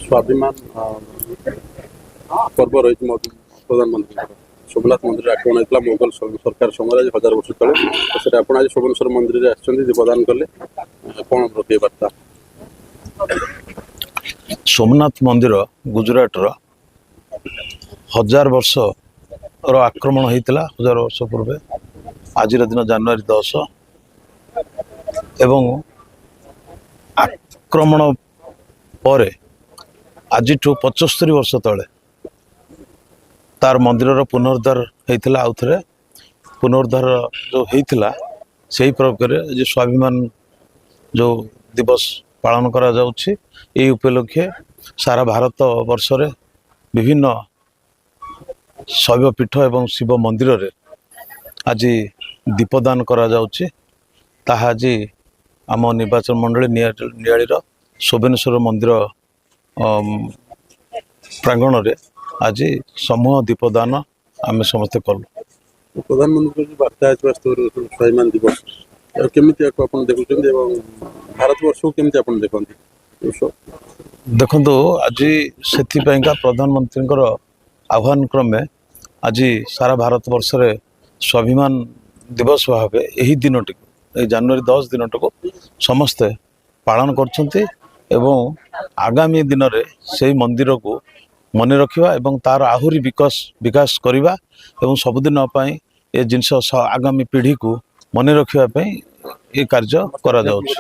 स्वाभिमान पर्व रही प्रधानमंत्री सोमनाथ मंदिर आक्रमण होता मोगल सरकार समय 1000 वर्ष तले तो आज सोमेश्वर मंदिर प्रदान कले कौन प्रति वार्ता सोमनाथ मंदिर गुजरात 1000 वर्ष आक्रमण होता 1000 वर्ष पूर्व आज दिन जनवरी 10 एवं आक्रमण पर आज 75 वर्ष तले तार मंदिर पुनरुद्धार होता आउ थे पुनरुद्धार जो होता से प्रकार जो स्वाभिमान जो दिवस पालन करा जाउछि ए उपलक्षे सारा भारत वर्ष रे विभिन्न शैव पीठ एवं शिव मंदिर रे आज दीपदान करा जाउछि ताहा आज आम निर्वाचन मंडली नियाली सोमेश्वर मंदिर प्रांगण रे आज समूह दीपदान आम समस्ते कलु। प्रधानमंत्री वार्ता स्वाभिमान दिवस केमी देखुं भारत वर्ष को केमी देखते देखु आज से प्रधानमंत्री आह्वान क्रमे आज सारा भारत वर्ष रे स्वाभिमान दिवस भाव यही दिन टी जनवरी 10 दिन को समस्ते पालन कर आगामी दिन में से मंदिर को मन रखा एवं तार आहुरी विकास करवा एवं सबुदिन ये जिनस आगामी पीढ़ी को मन रखापी ये कार्य करा जाउछि।